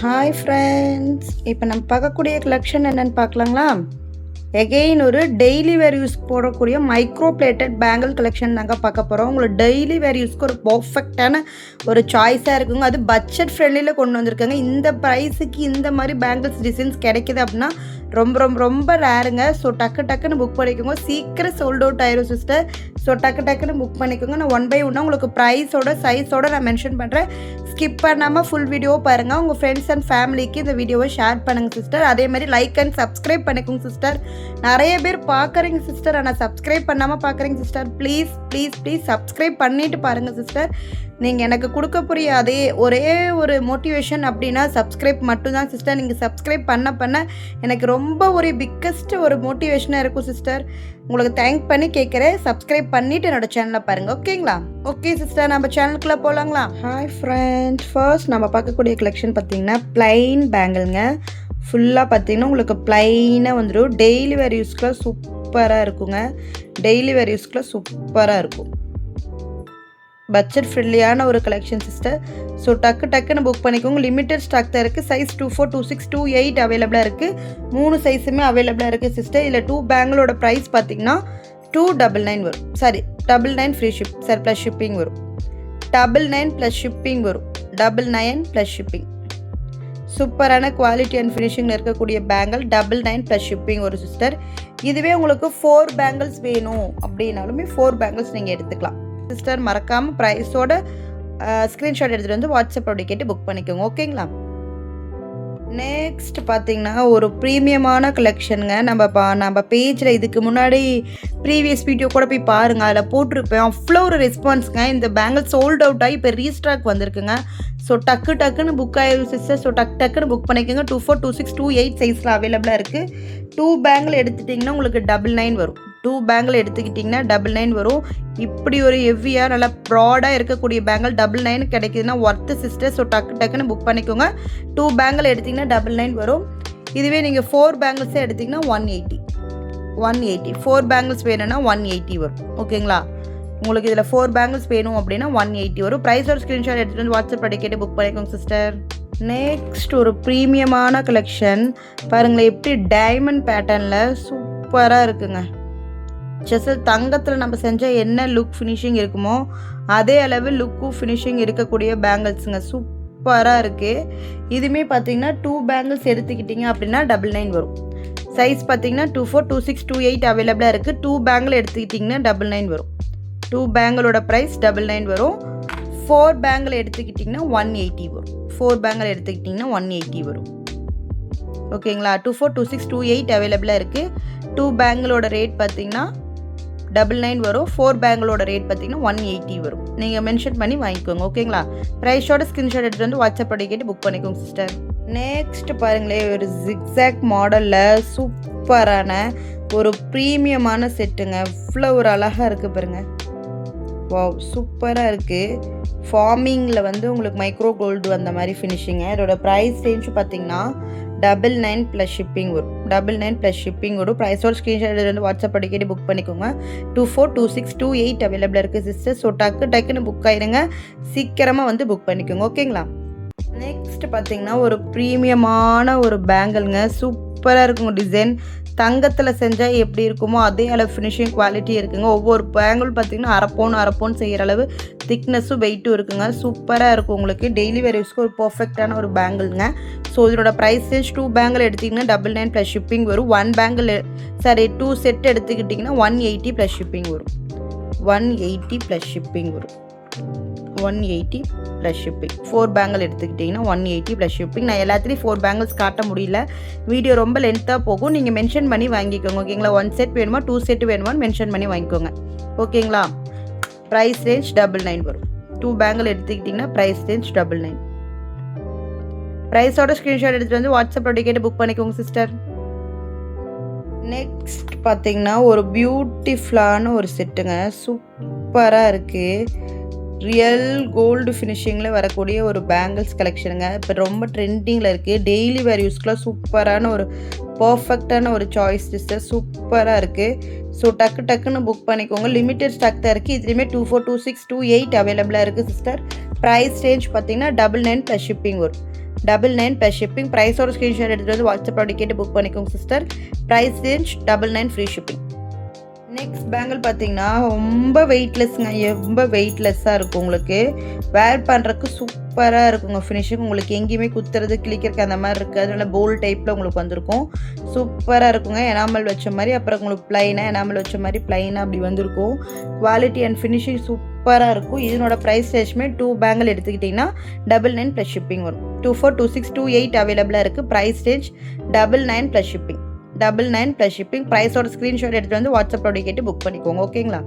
Hi friends, இப்போ நம்ம பார்க்கக்கூடிய கலெக்ஷன் என்னென்னு பார்க்கலாங்களா? எகெயின் ஒரு டெய்லி வேர் யூஸ் போடக்கூடிய மைக்ரோ பிளேட்டட் பேங்கிள் கலெக்ஷன் தாங்க பார்க்க போகிறோம். உங்களுக்கு டெய்லி வேர் யூஸ்க்கு ஒரு பர்ஃபெக்டான ஒரு சாய்ஸாக இருக்குங்க. அது பட்ஜெட் ஃப்ரெண்ட்லியில் கொண்டு வந்திருக்காங்க. இந்த ப்ரைஸுக்கு இந்த மாதிரி பேங்கிள்ஸ் டிசைன்ஸ் கிடைக்குது அப்படின்னா ரொம்ப ரொம்ப ரொம்ப ரேருங்க. ஸோ டக்குன்னு புக் பண்ணிக்கோங்க. சீக்கிரம் சோல்ட் அவுட் ஆயிரும் சிஸ்டர். ஸோ டக்குன்னு புக் பண்ணிக்கோங்க. நான் 1 by 1 உங்களுக்கு ப்ரைஸோட சைஸோட நான் மென்ஷன் பண்ணுறேன். ஸ்கிப் பண்ணாமல் ஃபுல் வீடியோ பாருங்கள். உங்கள் ஃப்ரெண்ட்ஸ் அண்ட் ஃபேமிலிக்கு இந்த வீடியோவை ஷேர் பண்ணுங்கள் சிஸ்டர். அதே மாதிரி லைக் அண்ட் சப்ஸ்கிரைப் பண்ணிக்கோங்க சிஸ்டர். நிறைய பேர் பார்க்குறீங்க சிஸ்டர், ஆனால் சப்ஸ்கிரைப் பண்ணாமல் பார்க்குறீங்க சிஸ்டர். ப்ளீஸ் சப்ஸ்கிரைப் பண்ணிவிட்டு பாருங்கள் சிஸ்டர். நீங்கள் எனக்கு கொடுக்கக்கூடிய அதே ஒரே ஒரு மோட்டிவேஷன் அப்படின்னா சப்ஸ்கிரைப் மட்டும்தான் சிஸ்டர். நீங்கள் சப்ஸ்கிரைப் பண்ண எனக்கு ரொம்ப ஒரு பிக்கஸ்ட் ஒரு மோட்டிவேஷனாக இருக்கும் சிஸ்டர். உங்களுக்கு தேங்க் பண்ணி கேட்குறேன். சப்ஸ்கிரைப் பண்ணிவிட்டு என்னோடய சேனலை பாருங்கள், ஓகேங்களா? ஓகே சிஸ்டர், நம்ம சேனலுக்குள்ளே போகலாங்களா? ஹாய் ஃப்ரெண்ட்ஸ், ஃபர்ஸ்ட் நம்ம பார்க்கக்கூடிய கலெக்ஷன் பார்த்தீங்கன்னா பிளைன் பேங்கிள்ங்க. ஃபுல்லாக பார்த்தீங்கன்னா உங்களுக்கு பிளைனாக வந்துடும். டெய்லி வேர் யூஸ்க்குலாம் சூப்பராக இருக்குங்க. டெய்லி வேர் யூஸ்க்குலாம் சூப்பராக இருக்கும். பட்ஜெட் ஃப்ரெண்ட்லியான ஒரு கலெக்ஷன் சிஸ்டர். ஸோ டக்குன்னு புக் பண்ணிக்கோங்க. லிமிட்டட் ஸ்டாக் தான் இருக்குது. சைஸ் 24, 26, 28 அவைலபிளாக இருக்குது. 3 சைஸுமே அவைலபிளாக இருக்குது சிஸ்டர். இதில் 2 பேங்கிளோட ப்ரைஸ் பார்த்தீங்கன்னா 299 வரும். Sorry 99 free ship sir plus shipping வரும். 99 ப்ளஸ் ஷிப்பிங் வரும். 99 ப்ளஸ் ஷிப்பிங். சூப்பரான குவாலிட்டி அண்ட் ஃபினிஷிங்கில் இருக்கக்கூடிய பேங்கிள் 99 ப்ளஸ் ஷிப்பிங் வரும் சிஸ்டர். இதுவே உங்களுக்கு 4 பேங்கிள்ஸ் வேணும் அப்படின்னாலுமே 4 பேங்கிள்ஸ் நீங்கள் எடுத்துக்கலாம் சிஸ்டர். மறக்காமல் ப்ரைஸோட ஸ்க்ரீன்ஷாட் எடுத்துகிட்டு வந்து வாட்ஸ்அப்போட கேட்டு புக் பண்ணிக்கோங்க, ஓகேங்களா? நெக்ஸ்ட் பார்த்தீங்கன்னா ஒரு ப்ரீமியமான கலெக்ஷனுங்க. நம்ம பேஜில் இதுக்கு முன்னாடி ப்ரீவியஸ் வீடியோ கூட போய் பாருங்கள், அதில் போட்டிருப்பேன். அவ்வளோ ஒரு ரெஸ்பான்ஸுங்க. இந்த பேங்கிள் சோல்ட் அவுட் ஆகி இப்போ ரீஸ்டாக் வந்திருக்குங்க. ஸோ டக்குன்னு புக் ஆயிரும் சிஸ்டர். ஸோ டக்குன்னு புக் பண்ணிக்கோங்க. 24, 26, 28 சைஸில் அவைலபிளாக இருக்குது. 2 பேங்கிள் எடுத்துட்டிங்கன்னா உங்களுக்கு 99 வரும். 2 பேங்கிள் எடுத்துக்கிட்டிங்கன்னா 99 வரும். இப்படி ஒரு ஹெவியாக நல்லா ப்ராடாக இருக்கக்கூடிய பேங்கிள் 99 கிடைக்குதுன்னா ஒர்த்து சிஸ்டர். ஸோ டக்குன்னு புக் பண்ணிக்கோங்க. 2 பேங்கிள் எடுத்திங்கன்னா 99 வரும். இதுவே நீங்கள் 4 பேங்கிள்ஸே எடுத்திங்கன்னா 180. 4 பேங்கிள்ஸ் வேணும்னா 180 வரும், ஓகேங்களா? உங்களுக்கு இதில் 4 பேங்கிள்ஸ் வேணும் அப்படின்னா 180 வரும். ப்ரைஸோட ஸ்க்ரீன்ஷாட் எடுத்துகிட்டு வந்து வாட்ஸ்அப் கேட்டு புக் பண்ணிக்கோங்க சிஸ்டர். நெக்ஸ்ட் ஒரு ப்ரீமியமான கலெக்ஷன் பாருங்களேன். எப்படி டைமண்ட் பேட்டர்னில் சூப்பராக இருக்குங்க. ஜஸ்ட் தங்கத்தில் நம்ம செஞ்சால் என்ன லுக் ஃபினிஷிங் இருக்குமோ அதே அளவு லுக்கும் ஃபினிஷிங் இருக்கக்கூடிய பேங்கிள்ஸுங்க. சூப்பராக இருக்குது. இதுவுமே பார்த்தீங்கன்னா 2 பேங்கிள்ஸ் எடுத்துக்கிட்டிங்க அப்படின்னா 99 வரும். சைஸ் பார்த்தீங்கன்னா 24, 26, 28 அவைலபிளாக இருக்குது. 2 பேங்கிள் எடுத்துக்கிட்டிங்கன்னா 99 வரும். 2 பேங்கிளோட ப்ரைஸ் 99 வரும். 4 பேங்கிள் எடுத்துக்கிட்டிங்கன்னா 180 வரும். 4 பேங்கிள் எடுத்துக்கிட்டிங்கன்னா 180 வரும், ஓகேங்களா? 24, 26, 28 அவைலபிளாக இருக்குது. 2 பேங்கிளோட ரேட் பார்த்தீங்கன்னா 99 வரும். 4 பேங்கிளோட ரேட் பார்த்தீங்கன்னா 180 வரும். நீங்கள் மென்ஷன் பண்ணி வாங்கிக்கோங்க, ஓகேங்களா? ப்ரைஸோட ஸ்க்ரீன்ஷாட் எடுத்துகிட்டு வந்து வாட்ஸ்அப் கேட்டு புக் பண்ணிக்கோங்க சிஸ்டர். நெக்ஸ்ட் பாருங்களேன், ஒரு ஜிக்ஸாக் மாடலில் சூப்பரான ஒரு ப்ரீமியமான செட்டுங்க. இவ்வளோ ஒரு அழகாக இருக்குது பாருங்கள். வாவ், சூப்பராக இருக்குது. ஃபார்மிங்கில் வந்து உங்களுக்கு மைக்ரோ கோல்டு அந்த மாதிரி ஃபினிஷிங்க. இதோட ப்ரைஸ் ரேஞ்சு பார்த்தீங்கன்னா 99 ப்ளஸ் ஷிப்பிங் வரும். 99 ப்ளஸ் ஷிப்பிங் வரும். ப்ரைஸோட ஸ்க்ரீன்ஷாட் வந்து வாட்ஸ்அப் கேட்டு புக் பண்ணிக்கோங்க. 24, 26, 28 அவைலபிளாக இருக்குது சிஸ்டர். ஸோ டக்குன்னு புக் ஆயிருங்க. சீக்கிரமாக வந்து புக் பண்ணிக்கோங்க, ஓகேங்களா? நெக்ஸ்ட் பார்த்தீங்கன்னா ஒரு ப்ரீமியமான ஒரு பேங்கிள்ங்க. சூப்பராக இருக்குங்க. டிசைன் தங்கத்தில் செஞ்சால் எப்படி இருக்குமோ அதே அளவு ஃபினிஷிங் குவாலிட்டி இருக்குங்க. ஒவ்வொரு பேங்கிள் பார்த்தீங்கன்னா அரைப்போன் செய்கிற அளவு திக்னஸும் வெயிட்டும் இருக்குங்க. சூப்பராக இருக்கும். உங்களுக்கு டெய்லி வேர் யூஸ்க்கு ஒரு பர்ஃபெக்டான ஒரு பேங்கிள்ங்க. ஸோ இதோட ப்ரைஸ் ரேஞ்ச் 2 பேங்கிள் எடுத்திங்கன்னா 99 ப்ளஸ் ஷிப்பிங் வரும். 2 செட் எடுத்துக்கிட்டிங்கன்னா 180 ப்ளஸ் ஷிப்பிங் வரும். 180 ப்ளஸ் ஷிப்பிங் வரும். 180 ப்ளஸ் ஷிப்பிங். 4 பேங்கிள் எடுத்துக்கிட்டிங்கன்னா 180 ப்ளஸ் ஷிப்பிங். நான் எல்லாத்துலேயும் 4 பேங்கிள்ஸ் காட்ட முடியல, வீடியோ ரொம்ப லென்த்தாக போகும். நீங்கள் மென்ஷன் பண்ணி வாங்கிக்கோங்க, ஓகேங்களா? 1 செட் வேணுமா 2 செட் வேணுமான்னு மென்ஷன் பண்ணி வாங்கிக்கோங்க, ஓகேங்களா? ப்ரைஸ் ரேஞ்ச் 99 வரும். 2 பேங்கிள் எடுத்துக்கிட்டிங்கன்னா ப்ரைஸ் ரேஞ்ச் 99. ப்ரைஸோட ஸ்க்ரீன்ஷாட் எடுத்துகிட்டு வந்து வாட்ஸ்அப் கேட்டு புக் பண்ணிக்கோங்க சிஸ்டர். நெக்ஸ்ட் பார்த்தீங்கன்னா ஒரு பியூட்டிஃபுல்லான ஒரு செட்டுங்க. சூப்பராக இருக்குது. ரியல் கோல்டு ஃபினிஷிங்கில் வரக்கூடிய ஒரு பேங்கிள்ஸ் கலெக்ஷனுங்க. இப்போ ரொம்ப ட்ரெண்டிங்கில் இருக்குது. டெய்லி வேர் யூஸ்க்குலாம் சூப்பரான ஒரு பர்ஃபெக்டான ஒரு சாய்ஸ் சிஸ்டர். சூப்பராக இருக்குது. ஸோ டக்குன்னு புக் பண்ணிக்கோங்க. லிமிட்டட் ஸ்டாக் தான் இருக்குது. இதுலேயுமே 24, 26, 28 அவைலபிளாக இருக்குது சிஸ்டர். ப்ரைஸ் ரேஞ்ச் பார்த்தீங்கன்னா 99 ப்ளஸ் ஷிப்பிங் வரும். 99 ப்ளஸ் ஷிப்பிங். ப்ரைஸோட ஸ்க்ரீன்ஷாட் எடுத்துகிட்டு வந்து வாட்ஸ்அப்பில் கேட்டு புக் பண்ணிக்கோங்க sister. Price range 99 free shipping. Next bangle பார்த்தீங்கன்னா ரொம்ப வெயிட்லெஸ்ங்க, ரொம்ப வெயிட்லெஸ்ஸாக இருக்கும். உங்களுக்கு வேர் பண்ணுறதுக்கு சூப்பராக இருக்குங்க. ஃபினிஷிங் உங்களுக்கு எங்கேயுமே குத்துறது கிளிக்கிறதுக்கு அந்த மாதிரி இருக்குது. அதனால போல் டைப்பில் உங்களுக்கு வந்திருக்கும். சூப்பராக இருக்குங்க. எனாமல் வச்ச மாதிரி, அப்புறம் உங்களுக்கு ப்ளைனாக எனாமல் வச்ச மாதிரி ப்ளைனாக அப்படி வந்திருக்கும். குவாலிட்டி அண்ட் ஃபினிஷிங் சூப்பராக இருக்கும். இதனோட ப்ரைஸ் ரேஞ்சுமே 2 பேங்கிள் எடுத்துக்கிட்டிங்கன்னா 99 ப்ளஸ் ஷிப்பிங் வரும். 24, 26, 28 அவைலபிளாக இருக்குது. Price range 99 plus shipping. 99 plus shipping. ப்ரைஸோட ஸ்க்ரீன்ஷாட் எடுத்துகிட்டு வந்து வாட்ஸ்அப்பில் கேட்டு புக் பண்ணிக்கோங்க. ஓகேங்களா?